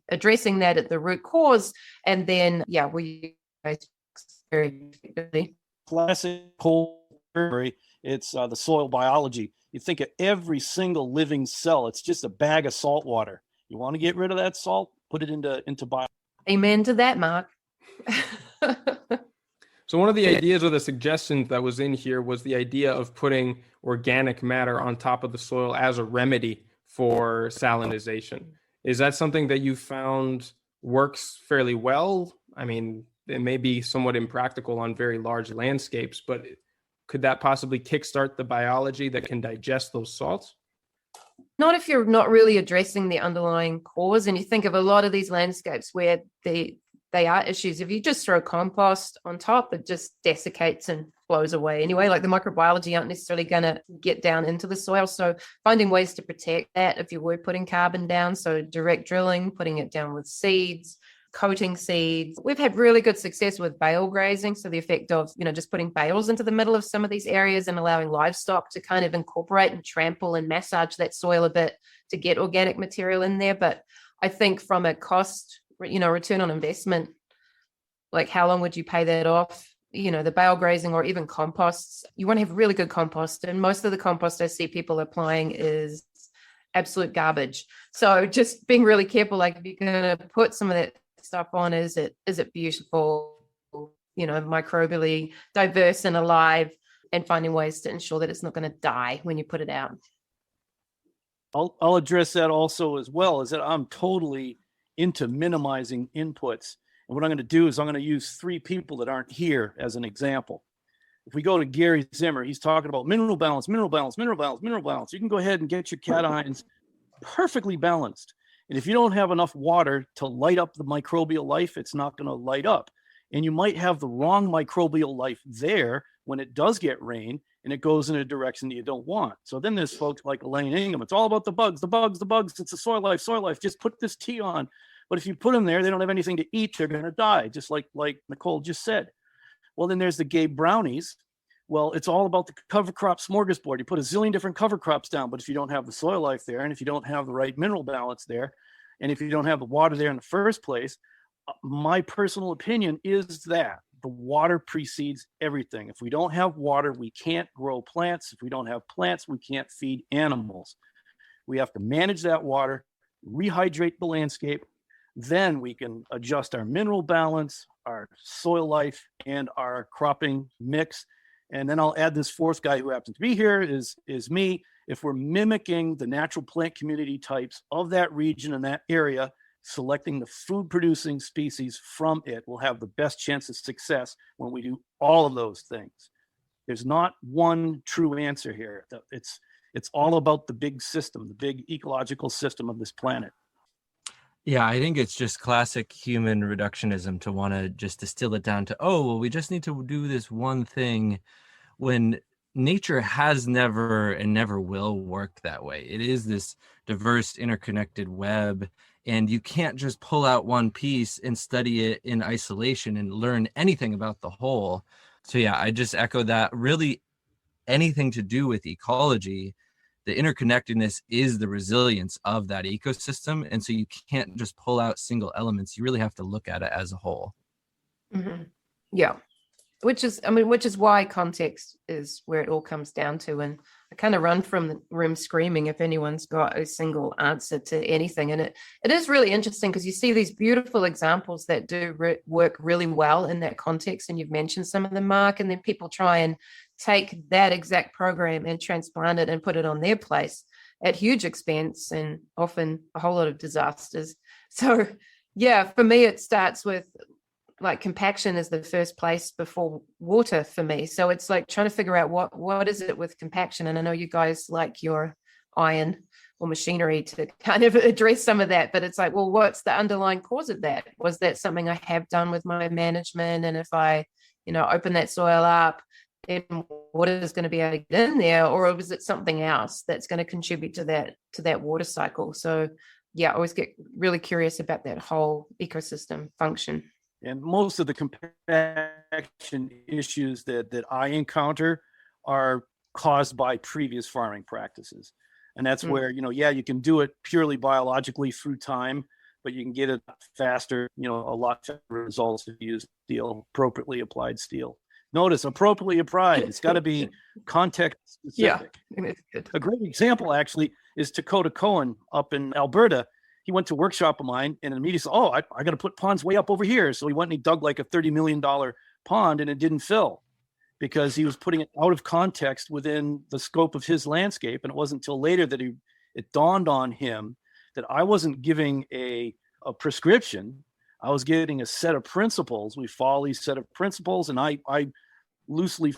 addressing that at the root cause. And then, we very effectively. Classic cold theory. It's the soil biology. You think of every single living cell. It's just a bag of salt water. You want to get rid of that salt? Put it into bio. Amen to that, Mark. So one of the ideas or the suggestions that was in here was the idea of putting organic matter on top of the soil as a remedy for salinization. Is that something that you found works fairly well? I mean, it may be somewhat impractical on very large landscapes, but could that possibly kickstart the biology that can digest those salts? Not if you're not really addressing the underlying cause. And you think of a lot of these landscapes where they are issues. If you just throw compost on top, it just desiccates and flows away anyway. Like the microbiology aren't necessarily going to get down into the soil. So finding ways to protect that if you were putting carbon down. So direct drilling, putting it down with seeds, coating seeds. We've had really good success with bale grazing. So the effect of, just putting bales into the middle of some of these areas and allowing livestock to kind of incorporate and trample and massage that soil a bit to get organic material in there. But I think from a cost, return on investment, like how long would you pay that off? The bale grazing or even composts, you want to have really good compost. And most of the compost I see people applying is absolute garbage. So just being really careful, like if you're going to put some of that stuff on, is it beautiful, microbially diverse and alive, and finding ways to ensure that it's not going to die when you put it out. I'll address that also as well, is that I'm totally into minimizing inputs. And what I'm going to do is I'm going to use 3 people that aren't here as an example. If we go to Gary Zimmer, he's talking about mineral balance, mineral balance, mineral balance, mineral balance. You can go ahead and get your cations perfectly balanced. And if you don't have enough water to light up the microbial life, it's not going to light up. And you might have the wrong microbial life there when it does get rain and it goes in a direction that you don't want. So then there's folks like Elaine Ingham. It's all about the bugs, the bugs, the bugs. It's the soil life, soil life. Just put this tea on. But if you put them there, they don't have anything to eat. They're going to die, just like Nicole just said. Well, then there's the gay brownies. Well, it's all about the cover crop smorgasbord. You put a zillion different cover crops down, but if you don't have the soil life there, and if you don't have the right mineral balance there, and if you don't have the water there in the first place, my personal opinion is that the water precedes everything. If we don't have water, we can't grow plants. If we don't have plants, we can't feed animals. We have to manage that water, rehydrate the landscape. Then we can adjust our mineral balance, our soil life, and our cropping mix. And then I'll add this 4th guy who happens to be here is me. If we're mimicking the natural plant community types of that region and that area, selecting the food producing species from it, will have the best chance of success when we do all of those things. There's not one true answer here. It's all about the big system, the big ecological system of this planet. Yeah, I think it's just classic human reductionism to want to just distill it down to, oh, well, we just need to do this one thing, when nature has never and never will work that way. It is this diverse, interconnected web, and you can't just pull out one piece and study it in isolation and learn anything about the whole. So yeah, I just echo that. Really, anything to do with ecology, the interconnectedness is the resilience of that ecosystem. And so you can't just pull out single elements. You really have to look at it as a whole. Mm-hmm. Yeah. which is why context is where it all comes down to. And I kind of run from the room screaming if anyone's got a single answer to anything. And it is really interesting because you see these beautiful examples that do work really well in that context. And you've mentioned some of them, Mark, and then people try and take that exact program and transplant it and put it on their place at huge expense and often a whole lot of disasters. So yeah, for me, it starts with like compaction is the first place before water for me. So it's like trying to figure out what is it with compaction. And I know you guys like your iron or machinery to kind of address some of that, but it's like, well, what's the underlying cause of that? Was that something I have done with my management? And if I, open that soil up, then what is going to be able to get in there? Or was it something else that's going to contribute to that water cycle? So yeah, I always get really curious about that whole ecosystem function. And most of the compaction issues that I encounter are caused by previous farming practices. And that's where, you can do it purely biologically through time, but you can get it faster, a lot better results if you use steel, appropriately applied steel. Notice appropriately applied. It's got to be context specific. Yeah. A great example actually is Dakota Cohen up in Alberta. He went to a workshop of mine and immediately said, I got to put ponds way up over here. So he went and he dug like a $30 million pond and it didn't fill because he was putting it out of context within the scope of his landscape. And it wasn't until later that it dawned on him that I wasn't giving a prescription. I was getting a set of principles. We follow these set of principles, and I loosely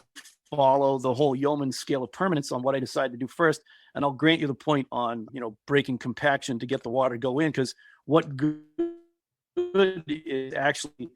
follow the whole yeoman scale of permanence on what I decide to do first. And I'll grant you the point on, breaking compaction to get the water to go in, because what good is actually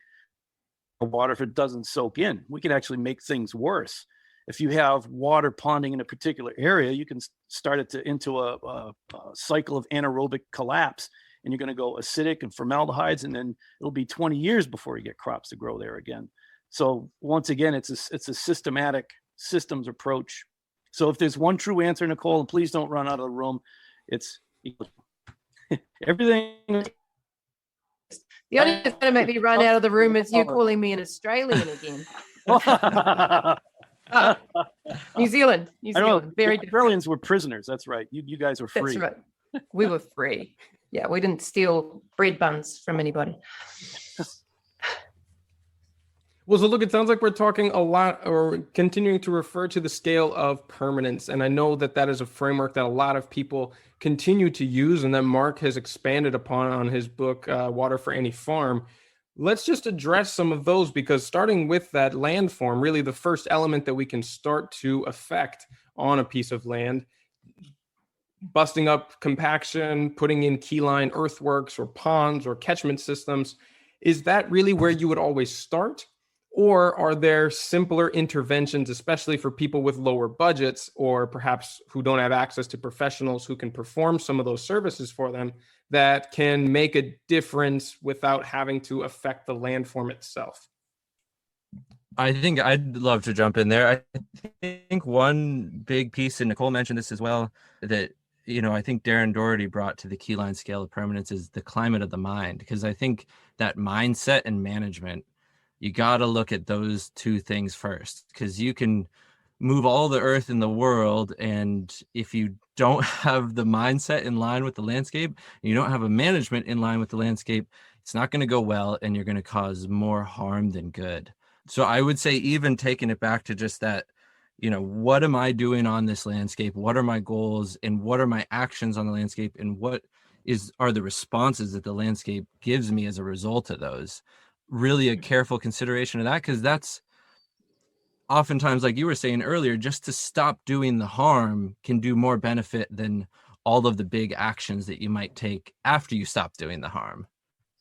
water if it doesn't soak in? We can actually make things worse. If you have water ponding in a particular area, you can start it into a cycle of anaerobic collapse, and you're going to go acidic and formaldehydes, and then it'll be 20 years before you get crops to grow there again. So once again, it's a systematic systems approach. So if there's one true answer, Nicole, and please don't run out of the room, it's everything. The only thing that's going to make me run out of the room is you calling me an Australian again. New Zealand, very different. Australians were prisoners. That's right. You guys were free. That's right. We were free. Yeah, we didn't steal bread buns from anybody. Well, so look, it sounds like we're talking a lot or continuing to refer to the scale of permanence. And I know that is a framework that a lot of people continue to use and that Mark has expanded upon on his book, Water for Any Farm. Let's just address some of those, because starting with that landform, really the first element that we can start to affect on a piece of land, busting up compaction, putting in keyline earthworks or ponds or catchment systems, is that really where you would always start? Or are there simpler interventions, especially for people with lower budgets or perhaps who don't have access to professionals who can perform some of those services for them, that can make a difference without having to affect the landform itself? I think I'd love to jump in there. I think one big piece, and Nicole mentioned this as well, that I think Darren Doherty brought to the keyline scale of permanence is the climate of the mind. Because I think that mindset and management, you got to look at those two things first, because you can move all the earth in the world, and if you don't have the mindset in line with the landscape, you don't have a management in line with the landscape, it's not going to go well, and you're going to cause more harm than good. So I would say, even taking it back to just that, what am I doing on this landscape? What are my goals, and what are my actions on the landscape, and what are the responses that the landscape gives me as a result of those? Really a careful consideration of that, because that's oftentimes, like you were saying earlier, just to stop doing the harm can do more benefit than all of the big actions that you might take after you stop doing the harm.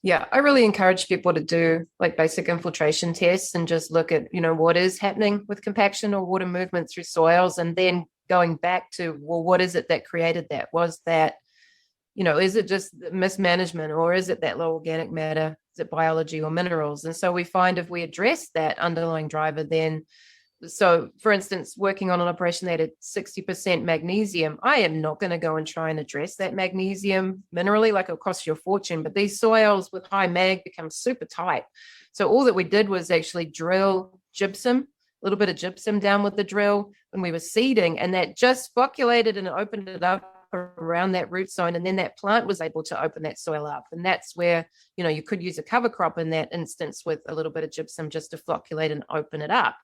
Yeah, I really encourage people to do like basic infiltration tests and just look at, what is happening with compaction or water movement through soils, and then going back to, well, what is it that created that? Was that, is it just mismanagement, or is it that low organic matter? Is it biology or minerals? And so we find if we address that underlying driver, then, so for instance, working on an operation that had 60% magnesium, I am not going to go and try and address that magnesium minerally, like it'll cost you a fortune, but these soils with high mag become super tight. So all that we did was actually drill gypsum, a little bit of gypsum down with the drill when we were seeding, and that just flocculated and opened it up around that root zone, and then that plant was able to open that soil up. And that's where, you know, you could use a cover crop in that instance with a little bit of gypsum just to flocculate and open it up.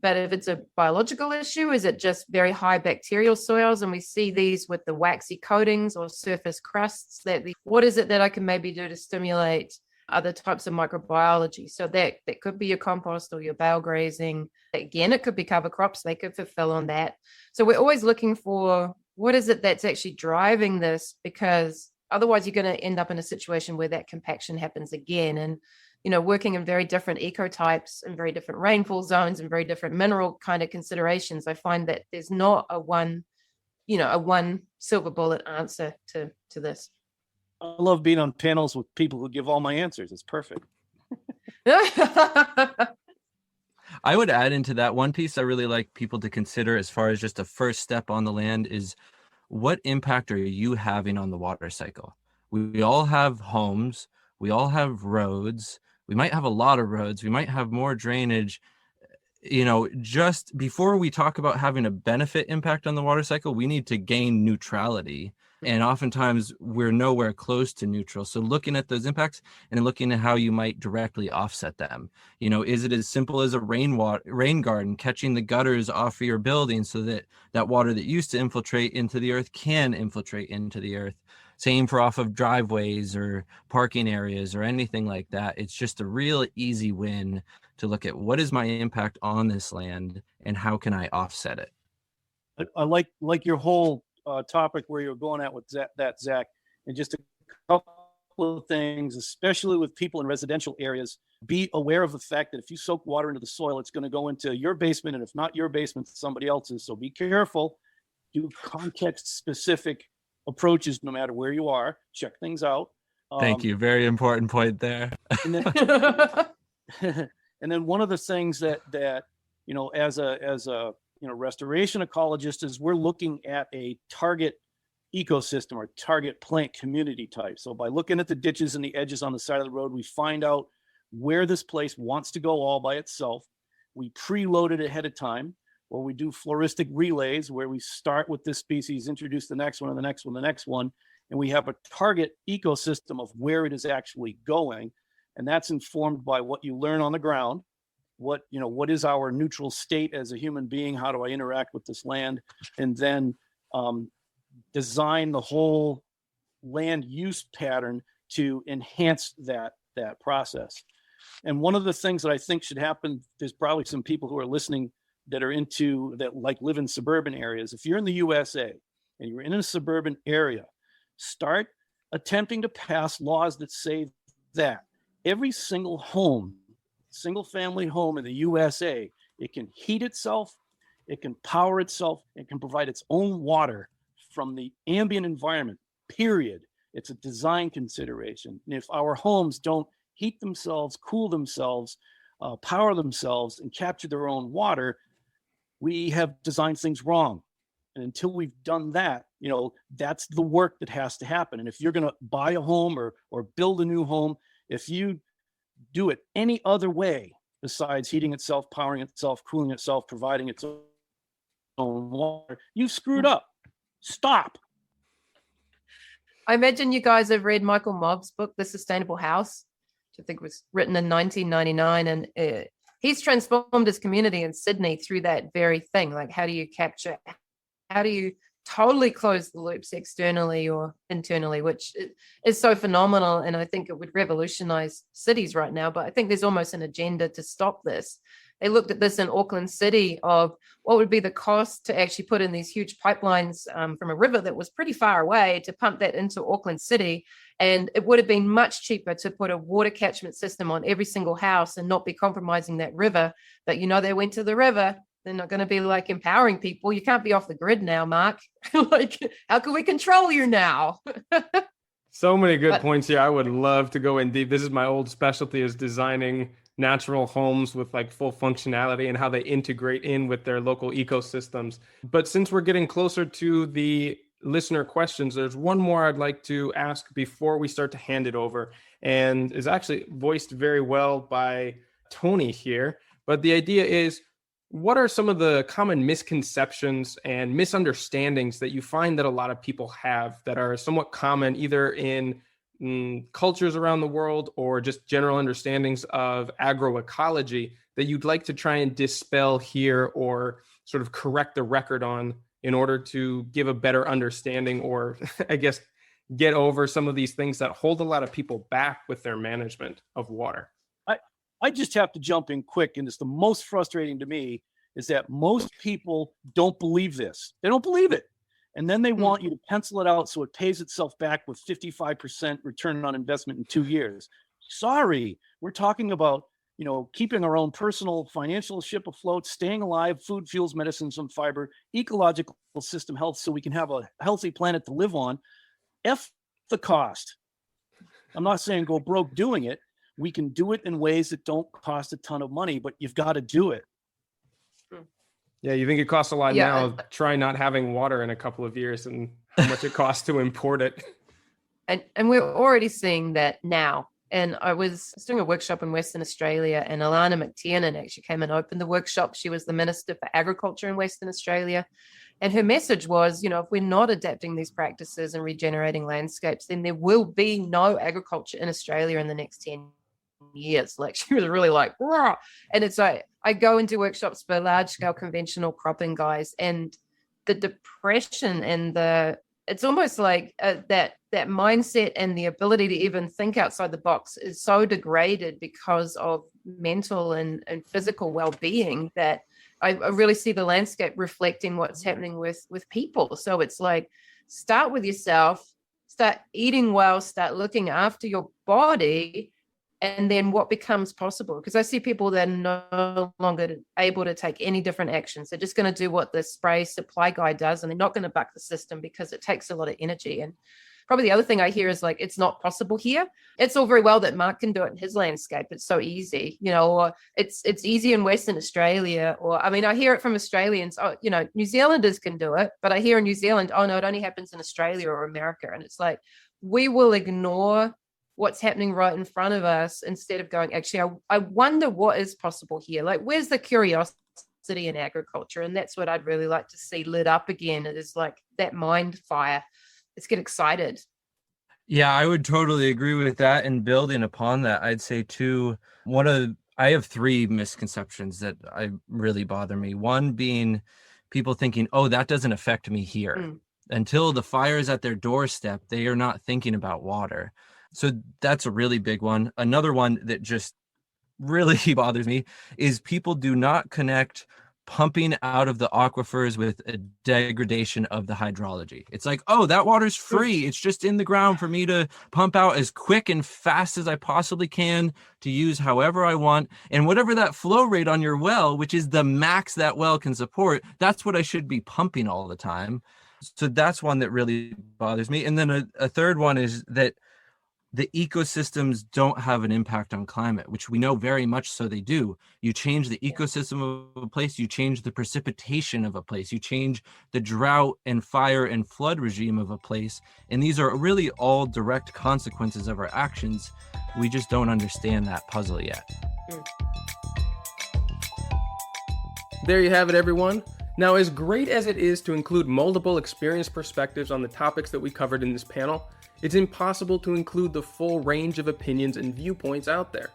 But if it's a biological issue, is it just very high bacterial soils? And we see these with the waxy coatings or surface crusts. What is it that I can maybe do to stimulate other types of microbiology? So that could be your compost or your bale grazing. Again, it could be cover crops. They could fulfill on that. So we're always looking for what is it that's actually driving this, because otherwise you're going to end up in a situation where that compaction happens again. And, you know, working in very different ecotypes and very different rainfall zones and very different mineral kind of considerations, I find that there's not a one silver bullet answer to this. I love being on panels with people who give all my answers. It's perfect. I would add into that one piece I really like people to consider as far as just a first step on the land is, what impact are you having on the water cycle? We all have homes, we all have roads, we might have a lot of roads, we might have more drainage. You know, just before we talk about having a benefit impact on the water cycle, we need to gain neutrality. And oftentimes we're nowhere close to neutral. So looking at those impacts and looking at how you might directly offset them. You know, is it as simple as a rain garden, catching the gutters off of your building so that that water that used to infiltrate into the earth can infiltrate into the earth? Same for off of driveways or parking areas or anything like that. It's just a real easy win to look at what is my impact on this land and how can I offset it? I like your whole topic where you're going at with that, Zach, and just a couple of things, especially with people in residential areas. Be aware of the fact that if you soak water into the soil, it's going to go into your basement, and if not your basement, somebody else's. So be careful. Do context-specific approaches no matter where you are. Check things out. Thank you. Very important point there. And then, and then one of the things that you know, as a restoration ecologist, is we're looking at a target ecosystem or target plant community type. So by looking at the ditches and the edges on the side of the road, we find out where this place wants to go all by itself. We preload it ahead of time, or we do floristic relays where we start with this species, introduce the next one and the next one, the next one, and we have a target ecosystem of where it is actually going. And that's informed by what you learn on the ground. What is our neutral state as a human being? How do I interact with this land? And then design the whole land use pattern to enhance that process. And one of the things that I think should happen, there's probably some people who are listening that live in suburban areas. If you're in the USA and you're in a suburban area, start attempting to pass laws that say that every single family home in the USA, it can heat itself, it can power itself, it can provide its own water from the ambient environment, period. It's a design consideration. And if our homes don't heat themselves, cool themselves, power themselves, and capture their own water, we have designed things wrong. And until we've done that, that's the work that has to happen. And if you're going to buy a home or build a new home, if you do it any other way besides heating itself, powering itself, cooling itself, providing its own water, you've screwed up. Stop. I imagine you guys have read Michael Mobb's book, The Sustainable House, which I think was written in 1999. And he's transformed his community in Sydney through that very thing. Like, how do you totally close the loops externally or internally, which is so phenomenal. And I think it would revolutionize cities right now. But I think there's almost an agenda to stop this. They looked at this in Auckland City of what would be the cost to actually put in these huge pipelines from a river that was pretty far away to pump that into Auckland City. And it would have been much cheaper to put a water catchment system on every single house and not be compromising that river. But they went to the river. They're not going to be like empowering people. You can't be off the grid now, Mark. Like, how can we control you now? So many good points here. I would love to go in deep. This is my old specialty, is designing natural homes with like full functionality and how they integrate in with their local ecosystems. But since we're getting closer to the listener questions, there's one more I'd like to ask before we start to hand it over, and is actually voiced very well by Tony here. But the idea is, what are some of the common misconceptions and misunderstandings that you find that a lot of people have that are somewhat common either in cultures around the world or just general understandings of agroecology that you'd like to try and dispel here or sort of correct the record on in order to give a better understanding or I guess get over some of these things that hold a lot of people back with their management of water? I just have to jump in quick, and it's the most frustrating to me is that most people don't believe this. They don't believe it. And then they want you to pencil it out so it pays itself back with 55% return on investment in 2 years. Sorry, we're talking about, keeping our own personal financial ship afloat, staying alive, food, fuels, medicines, and fiber, ecological system health so we can have a healthy planet to live on. F the cost. I'm not saying go broke doing it. We can do it in ways that don't cost a ton of money, but you've got to do it. Yeah, you think it costs a lot now? Try not having water in a couple of years and how much it costs to import it. And we're already seeing that now. And I was doing a workshop in Western Australia, and Alana McTiernan actually came and opened the workshop. She was the Minister for Agriculture in Western Australia. And her message was, if we're not adapting these practices and regenerating landscapes, then there will be no agriculture in Australia in the next 10 years. Like, she was really like, rah! And it's like, I go into workshops for large scale conventional cropping guys, and the depression and it's almost like that mindset and the ability to even think outside the box is so degraded because of mental and physical well-being that I really see the landscape reflecting what's happening with people. So it's like, start with yourself, start eating well, start looking after your body, and then what becomes possible. Because I see people that are no longer able to take any different actions. They're just going to do what the spray supply guy does, and they're not going to buck the system because it takes a lot of energy. And probably the other thing I hear is like, it's not possible here. It's all very well that Mark can do it in his landscape. It's so easy, or it's easy in Western Australia. Or, I hear it from Australians, New Zealanders can do it, but I hear in New Zealand, oh no, it only happens in Australia or America. And it's like, we will ignore what's happening right in front of us instead of going, actually, I wonder what is possible here. Like, where's the curiosity in agriculture? And that's what I'd really like to see lit up again. It is like that mind fire. Let's get excited. Yeah, I would totally agree with that. And building upon that, I'd say too, I have 3 misconceptions that really bother me. One being people thinking, oh, that doesn't affect me here. Until the fire is at their doorstep, they are not thinking about water. So that's a really big one. Another one that just really bothers me is people do not connect pumping out of the aquifers with a degradation of the hydrology. It's like, oh, that water's free. It's just in the ground for me to pump out as quick and fast as I possibly can to use however I want. And whatever that flow rate on your well, which is the max that well can support, that's what I should be pumping all the time. So that's one that really bothers me. And then a third one is that the ecosystems don't have an impact on climate, which we know very much so they do. You change the ecosystem of a place, you change the precipitation of a place, you change the drought and fire and flood regime of a place. And these are really all direct consequences of our actions. We just don't understand that puzzle yet. There you have it, everyone. Now, as great as it is to include multiple experienced perspectives on the topics that we covered in this panel, it's impossible to include the full range of opinions and viewpoints out there.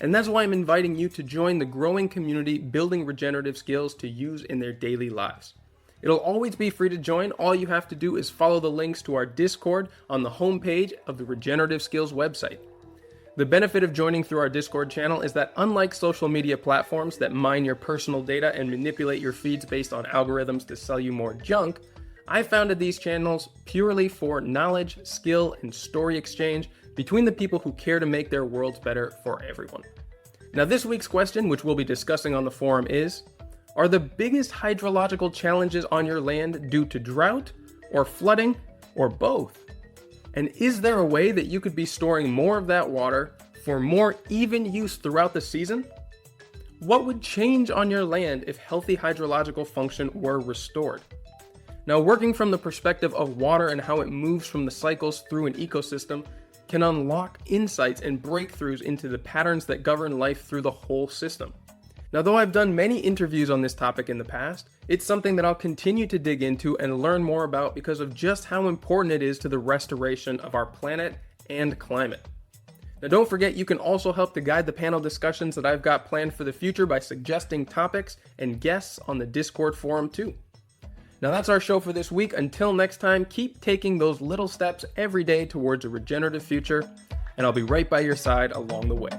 And that's why I'm inviting you to join the growing community building regenerative skills to use in their daily lives. It'll always be free to join. All you have to do is follow the links to our Discord on the homepage of the Regenerative Skills website. The benefit of joining through our Discord channel is that unlike social media platforms that mine your personal data and manipulate your feeds based on algorithms to sell you more junk, I founded these channels purely for knowledge, skill, and story exchange between the people who care to make their worlds better for everyone. Now, this week's question, which we'll be discussing on the forum, is, are the biggest hydrological challenges on your land due to drought, or flooding, or both? And is there a way that you could be storing more of that water for more even use throughout the season? What would change on your land if healthy hydrological function were restored? Now, working from the perspective of water and how it moves from the cycles through an ecosystem can unlock insights and breakthroughs into the patterns that govern life through the whole system. Now, though I've done many interviews on this topic in the past, it's something that I'll continue to dig into and learn more about because of just how important it is to the restoration of our planet and climate. Now, don't forget, you can also help to guide the panel discussions that I've got planned for the future by suggesting topics and guests on the Discord forum too. Now, that's our show for this week. Until next time, keep taking those little steps every day towards a regenerative future, and I'll be right by your side along the way.